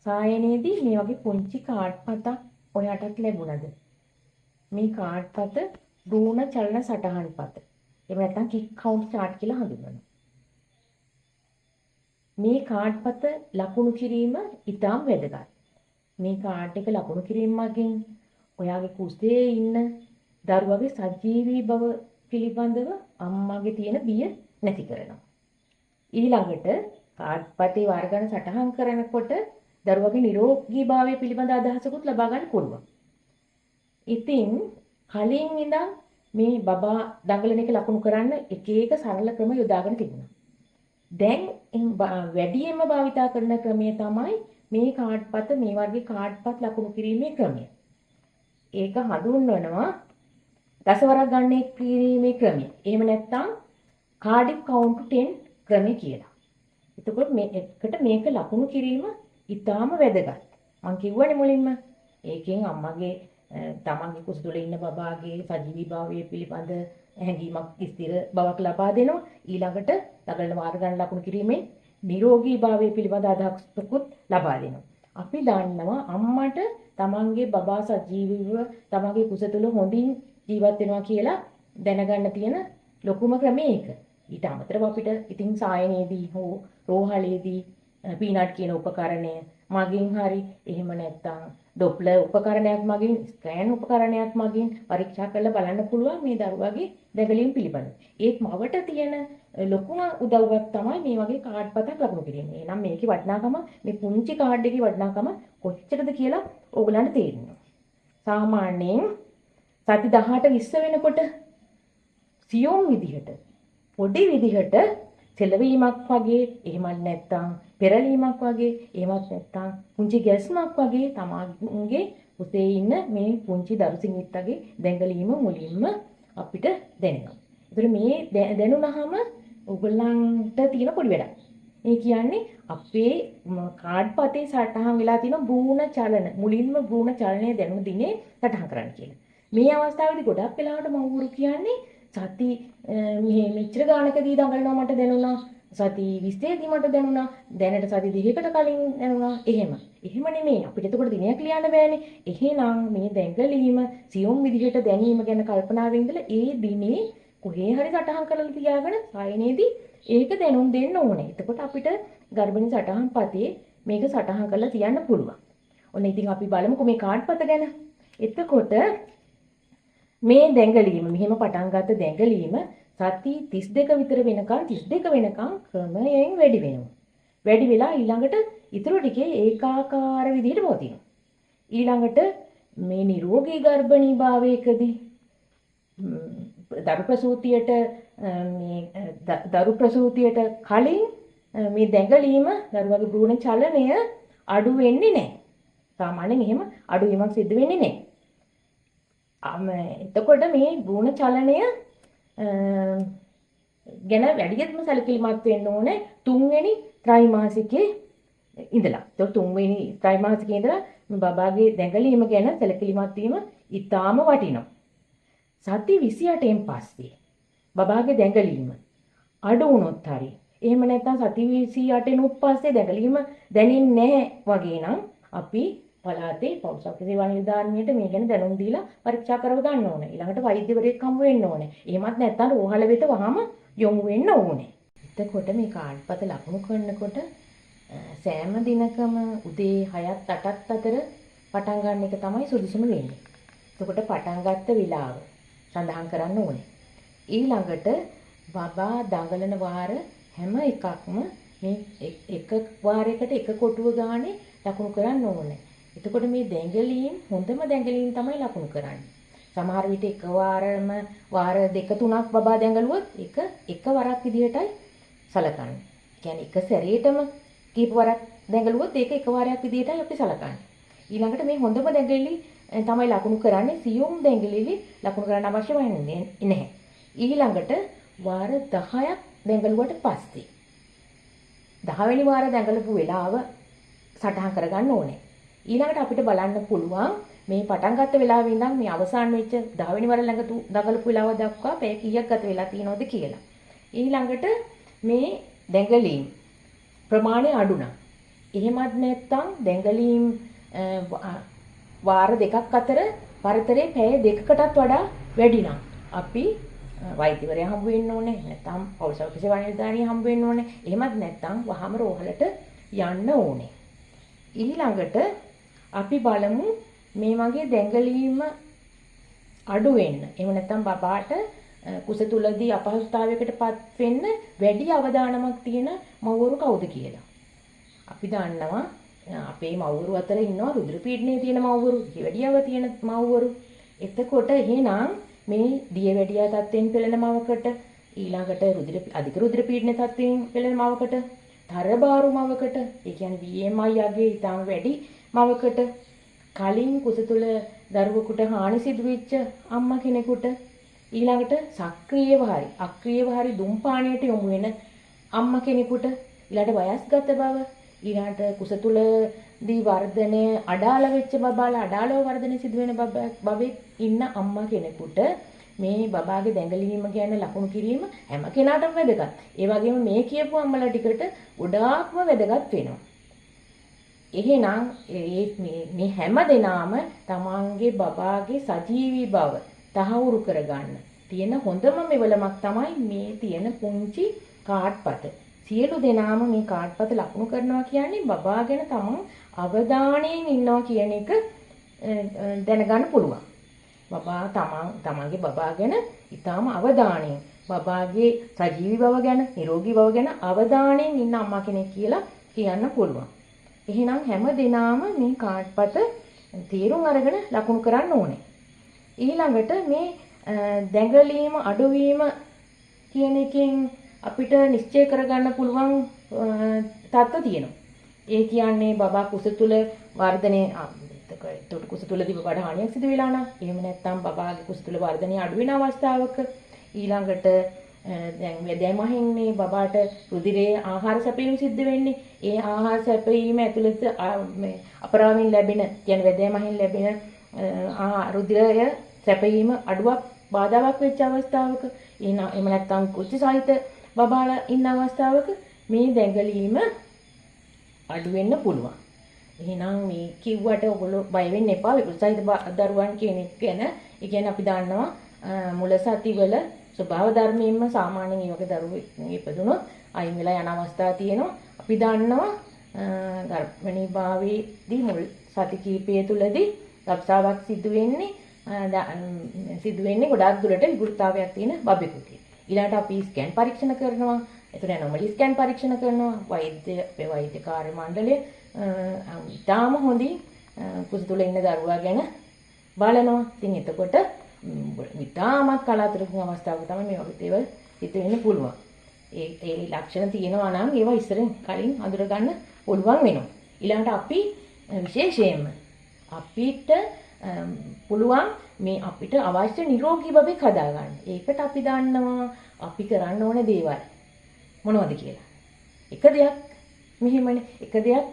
සායනයේදී මේ වගේ පුංචි කාඩ් පතක් ඔයාටත් ලැබුණද? මේ කාඩ් පත භ්‍රූණ චලන සටහන් පත. එහෙම නැත්නම් කික් කවුන්ට් chart කියලා හඳුන්වනවා. මේ කාඩ් පත ලකුණු කිරීම ඉතාම වැදගත්. මේ කාඩ් එක ලකුණු කිරීම මගින් ඔයාගේ කුසේ ඉන්න දරුවගේ සජීවී බව පිළිබඳව අම්මාගේ තියෙන බිය නැති කරනවා. ඊළඟට කාඩ් පතේ වර්ගන සටහන් කරනකොට දරුවගේ නිරෝගීභාවය පිළිබඳ අදහසකුත් ලබා ගන්න පුළුවන්. ඉතින් කලින් ඉඳන් මේ බබා දඟලන එක ලකුණු කරන්න එක එක සරල ක්‍රම යොදාගෙන තිබුණා. දැන් වැඩියෙන්ම භාවිතා කරන ක්‍රමය තමයි මේ කාඩ් පත මේ වර්ගයේ කාඩ් පත් ලකුණු කිරීමේ ක්‍රමය. ඒක හඳුන්වනවා දසවරක් ගන්න කිරීමේ ක්‍රමය. එහෙම නැත්නම් කාඩ් කවුන්ට් 10 ක්‍රමය කියලා. එතකොට මේක ලකුණු කිරීම ඉතාම වැදගත්. මම කියවනේ මුලින්ම ඒකෙන් අම්මගේ තමන්ගේ කුස තුළ ඉන්න බබාගේ සජීවීභාවය පිළිබඳ හැඟීමක් ස්ථිර බවක් ලබා දෙනවා. ඊළඟට දඟලන වාර ගන්න ලකුණු කිරීමෙන් නිරෝගීභාවය පිළිබඳ අදහසකුත් ලබා දෙනවා. අපි දන්නවා අම්මට තමන්ගේ බබා සජීවීව තමන්ගේ කුස තුළ හොඳින් ජීවත් වෙනවා කියලා දැනගන්න තියෙන ලොකුම ක්‍රමය ඒක. ඊට අමතරව අපිට ඉතින් සායනයේදී හෝ රෝහලේදී පීනට් කියන උපකරණය මගින් හරි එහෙම නැත්නම් ඩොප්ලර් උපකරණයක් මගින් ස්කෑන් උපකරණයක් මගින් පරීක්ෂා කරලා බලන්න පුළුවන් මේ දරුවාගේ දැඟලීම් පිළිබඳව. ඒත් මවට තියෙන ලොකුම උදව්වක් තමයි මේ වගේ කාඩ් පතක් ලකුණු කිරීම. එහෙනම් මේකේ වටිනාකම මේ පුංචි කාඩ් එකේ වටිනාකම කොච්චරද කියලා ඕගලන්ට තේරෙනවා. සාමාන්‍යයෙන් සති 18 20 වෙනකොට සියොම් විදිහට පොඩි විදිහට සෙලවීමක් වගේ එහෙමත් නැත්නම් පෙරලීමක් වගේ එහෙමත් නැත්නම් පුංචි ගැස්මක් වගේ තමන්ගේ කුසේ ඉන්න මේ පුංචි දරු සිඟිත්තගේ දැඟලීම මුලින්ම අපිට දැනෙනවා. ඒතර මේ දැනුණාම ඔයගොල්ලන්ට තියෙන පොඩි වැඩක්. ඒ කියන්නේ අපේ කාඩ් පතේ සටහන් වෙලා තියෙන භ්‍රූණ චලන මුලින්ම භ්‍රූණ චලනය දැනුන දිනේ සටහන් කරන්න කියලා. මේ අවස්ථාවේදී ගොඩක් වෙලාවට මව්වරු කියන්නේ සති මෙච්චර ගානකදී දඟලනවා මට දැනුණා සති 20 දී මට දැනුණා දැනට සති 2කට කලින් දැනුණා එහෙම නෙමෙයි අපිට එතකොට දිනයක් ලියන්න බෑනේ එහෙනම් මේ දැඟලීම සියුම් විදිහට දැනීම ගැන කල්පනාවෙන් ඉඳලා ඒ දිනේ කොහේ හරි සටහන් කරලා තියාගෙන සායනයේදී ඒක දැනුම් දෙන්න ඕනේ. එතකොට අපිට ගර්භණී සටහන් පතේ මේක සටහන් කරලා තියන්න පුළුවන්. ඔන්න ඉතින් අපි බලමුකෝ මේ කාඩ් පත ගැන. එතකොට මේ දැඟලීම මෙහෙම පටන් ගත්ත දැඟලීම සති 32 විතර වෙනකන් 32 වෙනකන් ක්‍රමයෙන් වැඩි වෙනවා. වැඩි වෙලා ඊළඟට ඊටු ටිකේ ඒකාකාර විදිහට පවතිනවා. ඊළඟට මේ නිරෝගී ගර්භණී භාවයකදී දරු ප්‍රසූතියට කලින් මේ දැඟලීම දරුවගේ භ්‍රූණ චලනය අඩු වෙන්නේ නැහැ. සාමාන්‍යයෙන් එහෙම අඩු වීමක් සිදු වෙන්නේ නැහැ. එතකොට මේ භ්‍රූණ චලනය ගැන වැඩියෙන්ම සැලකිලිමත් වෙන්න ඕනේ 3 වෙනි ත්‍රිමාසිකයේ ඉඳලා. ඒක 3 වෙනි ත්‍රිමාසිකයේ ඉඳලා බබාගේ දැඟලීම ගැන සැලකිලිමත් වීම ඉතාම වටිනවා. සති 28න් පස්සේ බබාගේ දැඟලීම අඩු වුණොත් හරි එහෙම නැත්නම් සති 28න් පස්සේ දැඟලීම දැනෙන්නේ නැහැ වගේ නම් අපි පළාතේ පෞෂත්ව සේවා නිලධාරිනියට මේ ගැන දැනුම් දීලා පරීක්ෂා කරව ගන්න ඕනේ. ඊළඟට වෛද්‍යවරයෙක් හම්බ වෙන්න ඕනේ. එහෙමත් නැත්නම් රෝහල වෙත වහම යොමු වෙන්න ඕනේ. එතකොට මේ කාඩ් පත ලකුණු කරනකොට සෑම දිනකම උදේ 6ත් 8ත් අතර පටන් ගන්න එක තමයි සුදුසුම වෙන්නේ. එතකොට පටන් ගත්ත වෙලාව සඳහන් කරන්න ඕනේ. ඊළඟට බබා දඟලන වාර හැම එකක්ම මේ එක වාරයකට එක කොටුව ගානේ ලකුණු කරන්න ඕනේ. එතකොට මේ දැඟලීම් හොඳම දැඟලීම් තමයි ලකුණු කරන්නේ. සමහර විට එක වාරම වාර 2-3ක් බබා දැඟලුවොත් එක වරක් විදිහටයි සලකන්නේ. කියන්නේ එක සැරේටම කීප වරක් දැඟලුවොත් ඒක එක වාරයක් විදිහටයි අපි සලකන්නේ. ඊළඟට මේ හොඳම දැඟලි තමයි ලකුණු කරන්නේ සියුම් දැඟලිලි ලකුණු කරන්න අවශ්‍ය වෙන්නේ නැහැ. ඊළඟට වාර 10ක් දැඟලුවට පස්සේ 10 වෙනි වාර දැඟලපු වෙලාව සටහන් කරගන්න ඕනේ. ඊළඟට අපිට බලන්න පුළුවන් මේ පටන් ගත්ත වෙලාවෙ ඉඳන් මේ අවසාන වෙච්ච 10 වෙනි වර ළඟ දඟලපු වෙලාව දක්වා පැය කීයක් ගත වෙලා තියෙනවද කියලා. ඊළඟට මේ දැඟලීම් ප්‍රමාණය අඩු නම් එහෙමත් නැත්නම් දැඟලීම් වාර දෙකක් අතර පරතරේ පැය දෙකකටත් වඩා වැඩි නම් අපි වෛද්‍යවරයා හම්බ වෙන්න ඕනේ. නැත්නම් පෞල් සෞඛ්‍ය සේවා නිලධාරියා හම්බ වෙන්න ඕනේ. එහෙමත් නැත්නම් වහම රෝහලට යන්න ඕනේ. ඊළඟට අපි බලමු මේ වගේ දැඟලීම අඩු වෙන්න. එහෙම නැත්නම් බබාට කුස තුලදී අපහසුතාවයකටපත් වෙන්න වැඩි අවදානමක් තියෙන මව්වරු කවුද කියලා. අපි දන්නවා අපේ මව්වරු අතර ඉන්නවා රුධිර පීඩනයේ තියෙන මව්වරු, දියවැඩියාව තියෙන මව්වරු. එතකොට එහෙනම් මේ දියවැඩියා තත්ත්වෙන් පෙළෙන මවකට, ඊළඟට අධික රුධිර පීඩන තත්ත්වෙන් පෙළෙන මවකට, තරබාරු මවකට, ඒ කියන්නේ BMI යගේ ඊටම වැඩි මවකට, කලින් කුස තුල දරුවෙකුට හානි සිදුවෙච්ච අම්මා කෙනෙකුට, ඊළඟට සක්‍රියව හරි අක්‍රියව හරි දුම්පානයට යොමු වෙන අම්මා කෙනෙකුට, ඊළඟට වයස්ගත බව, ඊළඟට කුස තුලදී වර්ධනය අඩාල වෙච්ච බබාලා අඩාලව වර්ධනය සිදු වෙන බබෙක් ඉන්න අම්මා කෙනෙකුට මේ බබාගේ දැඟලීම ගැන ලකුණු කිරීම හැම කෙනාටම වැදගත්. ඒ වගේම මේ කියපු අම්මලා ටිකට ගොඩාක්ම වැදගත් වෙනවා. එහෙනම් මේ හැම දෙනාම තමන්ගේ බබාගේ සජීවී බව තහවුරු කරගන්න තියෙන හොඳම මෙවලමක් තමයි මේ තියෙන පුංචි කාඩ්පත. සියලු දෙනාම මේ කාඩ්පත ලකුණු කරනවා කියන්නේ බබා ගැන තමන් අවධානයෙන් ඉන්නවා කියන එක දැනගන්න පුළුවන්. බබා තමන්ගේ බබා ගැන ඊටාම අවධානයෙන්, බබාගේ සජීවී බව ගැන, නිරෝගී බව ගැන අවධානයෙන් ඉන්න අම්මා කෙනෙක් කියලා කියන්න පුළුවන්. එහෙනම් හැම දිනාම මේ කාඩ්පත තීරුම් අරගෙන ලකුණු කරන්න ඕනේ. ඊළඟට මේ දැඟලීම අඩුවීම කියන එකෙන් අපිට නිශ්චය කරගන්න පුළුවන් තත්ත්ව තියෙනවා. ඒ කියන්නේ බබා කුස තුල වර්ධනය එතකොට කුස තුලදී බබාට හානියක් සිදු වෙලා නම්, එහෙම නැත්නම් බබාගේ කුස තුල වර්ධනය අඩු වෙන අවස්ථාවක, ඊළඟට දැන් වැදෑමහින්නේ බබාට රුධිරයේ ආහාර සැපයීම සිද්ධ වෙන්නේ. ඒ ආහාර සැපයීම ඇතුළත මේ අපරාමින් ලැබෙන, කියන්නේ වැදෑමහින් ලැබෙන රුධිරය සැපයීම අඩුවක් බාධාවක් වෙච්ච අවස්ථාවක, එහෙම නැත්නම් කුච්චි සහිත බබාලා ඉන්න අවස්ථාවක මේ දැඟලීම අඩු වෙන්න පුළුවන්. එහෙනම් මේ කිව්වට ඔයගොල්ලෝ බය වෙන්න එපා. විකෘති සහිත දරුවන් කියන එක ගැන. ඒ කියන්නේ අපි දන්නවා මුල සතිවල ස්වභාව ධර්මයෙන්ම සාමාන්‍යයෙන් මේ වගේ දරුවෙක් ඉපදුනොත් අයින් වෙලා යන අවස්ථා තියෙනවා. අපි දන්නවා ගර්භණී භාවයේදී මුල් සති කිහිපය තුලදී ගබ්සාවක් සිදු වෙන්නේ ගොඩාක් දුරට විකෘතතාවයක් තියෙන බබෙකුට. ඊළඟට අපි ස්කෑන් පරීක්ෂණ කරනවා. ඒතර ඇනෝමලි ස්කෑන් පරීක්ෂණ කරනවා. වෛද්‍ය කාර්ය මණ්ඩලය ඉතාම හොඳින් කුස තුල ඉන්න දරුවා ගැන බලනවා. ඉතින් එතකොට ඉතාමත් කලාතුරකින් අවස්ථාවක තමයි මේ වගේ දේවල් සිදු වෙන්න පුළුවන්. ඒ ලක්ෂණ තියෙනවා නම් ඒවා ඉස්සරින් කලින් අඳුර ගන්න පුළුවන් වෙනවා. ඊළඟට අපි විශේෂයෙන්ම අපිට පුළුවන් මේ අපිට අවශ්‍ය නිරෝගී බබෙක් හදාගන්න. ඒකට අපි දන්නවා අපි කරන්න ඕන දේවල් මොනවද කියලා. එක දෙයක් මෙහෙමනේ එක දෙයක්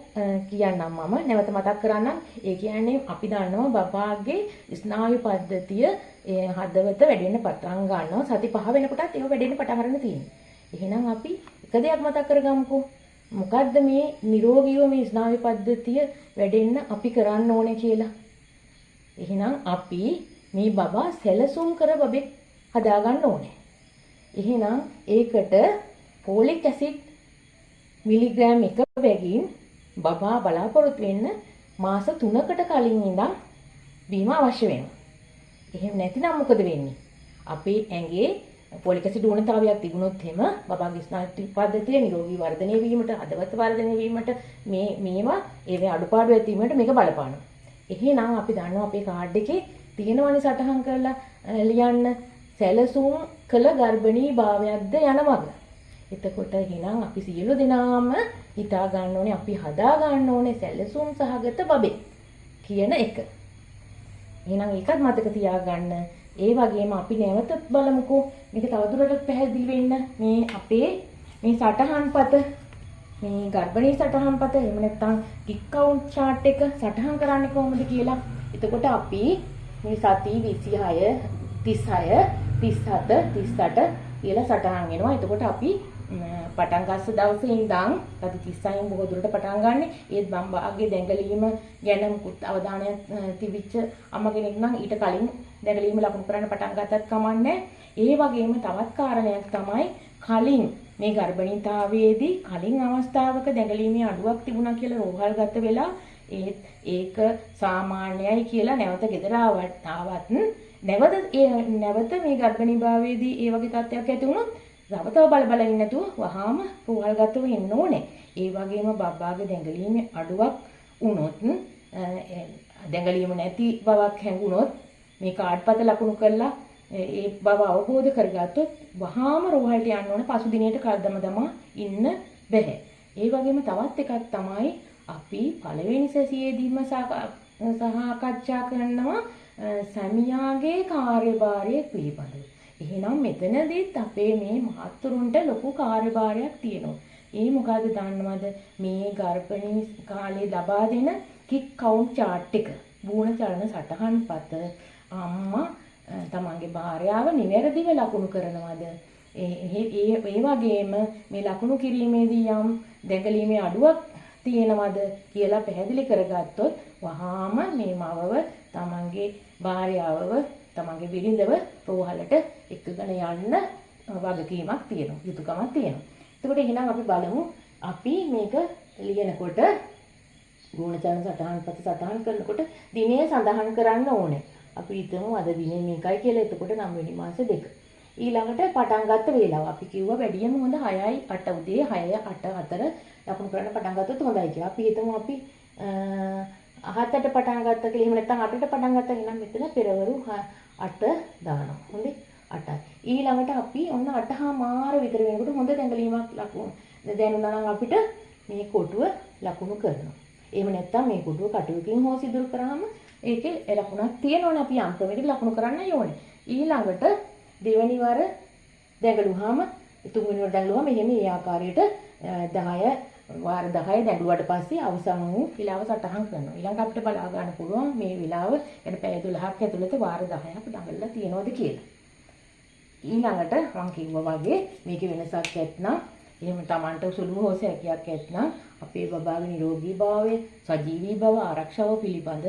කියන්නම් මම නැවත මතක් කරන්නම්. ඒ කියන්නේ අපි දන්නවා බබාගේ ස්නායු පද්ධතිය හදවත වැඩෙන්න පටන් ගන්නවා. සති 5 වෙනකොටත් ඒක වැඩෙන්න පටන් ගන්න තියෙනවා. එහෙනම් අපි එක දෙයක් මතක් කරගමුකෝ. මොකද්ද මේ නිරෝගීව මේ ස්නායු පද්ධතිය වැඩෙන්න අපි කරන්න ඕනේ කියලා. එහෙනම් අපි මේ බබා සැලසුම් කර බබෙක් හදාගන්න ඕනේ. එහෙනම් ඒකට ෆෝලික් ඇසිඩ් මිලිග්‍රෑම් 1 බැගින් බබා බලාපොරොත්තු වෙන්න මාස 3කට කලින් ඉඳන් බීම අවශ්‍ය වෙනවා. එහෙම නැතිනම් මොකද වෙන්නේ? අපේ ඇඟේ ෆෝලික් ඇසිඩ් ඌනතාවයක් තිබුණොත් එහෙම බබාගේ ස්නායු පද්ධතිය නිරෝගී වර්ධනය වීමට, හදවත වර්ධනය වීමට මේවා ඒවේ අඩුපාඩු ඇතිවීමට මේක බලපානවා. එහෙනම් අපි දන්නවා අපේ කාඩ් එකේ තියෙනවනේ සටහන් කරලා ලියන්න සැලසුම් කළ ගර්භණී භාවයක්ද යන මග. එතකොට එහෙනම් අපි සියලු දෙනාම හිතා ගන්න ඕනේ අපි හදා ගන්න ඕනේ සැලසුම් සහගත බබෙක් කියන එක. එහෙනම් ඒකත් මතක තියාගන්න. ඒ වගේම අපි නැවත බලමුකෝ මේක තවදුරටත් පැහැදිලි වෙන්න මේ අපේ මේ සටහන්පත මේ ගර්භණී සටහන්පත එහෙම නැත්නම් කික් කවුන්ට් chart එක සටහන් කරන්නේ කොහොමද කියලා. එතකොට අපි මේ සති 26 36 37 38 කියලා සටහන් වෙනවා. එතකොට අපි පටන් ගස්ස දවසේ ඉඳන් අද 30න් බොහෝ දුරට පටන් ගන්න. ඒත් මම වාගේ දැඟලීම ගැන මුකුත් අවධානයක් තිබිච්ච අම්ම කෙනෙක් නම් ඊට කලින් දැඟලීම ලකුණු කරන්න පටන් ගත්තත් කමන්නේ. ඒ වගේම තවත් කාරණයක් තමයි කලින් මේ ගර්භණීතාවයේදී කලින් අවස්ථාවක දැඟලීමේ අඩුවක් තිබුණා කියලා රෝහල් ගත වෙලා ඒක සාමාන්‍යයි කියලා නැවත ගෙදර ආවත් නැවත මේ ගර්භණී භාවයේදී ඒ වගේ තත්ත්වයක් ඇති වුණොත් තව බල ඉන්න නැතුව වහාම රෝහල් ගතව ඉන්න ඕනේ. ඒ වගේම බබ්බාගේ දැඟලීමේ අඩුවක් වුණොත් දැඟලීම නැති බවක් හැඟුණොත් මේ කාඩ්පත ලකුණු කරලා ඒ බව අවබෝධ කරගත්තොත් වහාම රෝහලට යන්න ඕනේ. පසු දිනේට කල්දම ඉන්න බෑ. ඒ වගේම තවත් එකක් තමයි අපි පළවෙනි සැසියේදීම සාකච්ඡා කරනවා සැමියාගේ කාර්යභාරය පිළිබඳව. එහෙනම් මෙතනදීත් අපේ මේ මහත්තුරුන්ට ලොකු කාර්යභාරයක් තියෙනවා. ඒ මොකද්ද දන්නවද? මේ ගර්භණී කාලේ ලබා දෙන කික් කවුන්ට් chart එක. බූණ චලන සටහන් පත අම්මා තමන්ගේ භාර්යාව නිවැරදිව ලකුණු කරනවද? ඒ වගේම මේ ලකුණු කිරීමේදී යම් දැඟලීමේ අඩුවක් තියෙනවද කියලා පැහැදිලි කරගත්තොත් වහාම මේ මවව තමන්ගේ භාර්යාවව තමන්ගේ බිරිඳව රෝහලට එක්කගෙන යන්න වගකීමක් තියෙනවා, යුතුයකමක් තියෙනවා. එතකොට එහෙනම් අපි බලමු අපි මේක ලියනකොට ගුණචරණ සටහන්පත සටහන් කරනකොට දිනය සඳහන් කරන්න ඕනේ. අපි හිතමු අද දිනේ මේකයි කියලා. එතකොට 9 වෙනි මාස 2. ඊළඟට පටන් ගත්ත වේලාව අපි කිව්වා වැඩියම හොඳ 6යි 8 උදේ 6 8 4 ලකුණු කරන්න පටන් ගත්තොත් හොඳයි කියලා. අපි හිතමු අපි 7ට පටන් ගත්ත කියලා. එහෙම නැත්නම් 8ට පටන් ගත්තා. එහෙනම් මෙතන පෙරවරු 8 දානවා. හොඳේ 8යි. ඊළඟට අපි ඔන්න 8:00 විතර වෙනකොට හොඳ දැඟලීමක් ලකුණු දැනුණා නම් අපිට මේ කොටුව ලකුණු කරනවා. එහෙම නැත්නම් මේ කොටුව කටුවකින් හෝ සිදුරු කරාම ඒකේ ලකුණක් තියෙනවනේ. අපි යම් ක්‍රමයකට ලකුණු කරන්න ඕනේ. ඊළඟට දෙවැනි වර දැඟලුවාම තුන්වෙනි වර දැඟලුවාම එහෙම මේ ආකාරයට 10 වාර 10 දැඟලුවාට පස්සේ අවසන් වූ විලාව සටහන් කරනවා. ඊළඟ අපිට බලා ගන්න පුළුවන් මේ විලාව يعني පැය 12ක් ඇතුළත වාර 10ක් දඟලලා තියෙනවද කියලා. ඊළඟට මම කිව්වා වගේ මේකේ වෙනසක් ඇත්නම් එහෙම Tamanට සුළු හෝ සැකයක් ඇත්නම් අපේ බබාගේ නිරෝගී භාවය, සජීවී බව, ආරක්ෂාව පිළිබඳ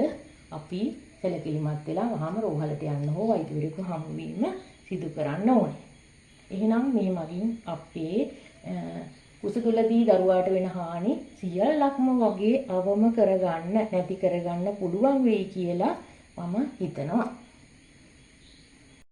අපි සැලකිලිමත් වෙලා වහාම රෝහලට යන්න හෝ වෛද්‍යවරයෙකු හමු වීම සිදු කරන්න ඕනේ. එහෙනම් මේ මගින් අපේ කුස තුළදී දරුවාට වෙන හානි සියල්ලක්ම වගේ අවම කරගන්න නැති කරගන්න පුළුවන් වෙයි කියලා මම හිතනවා.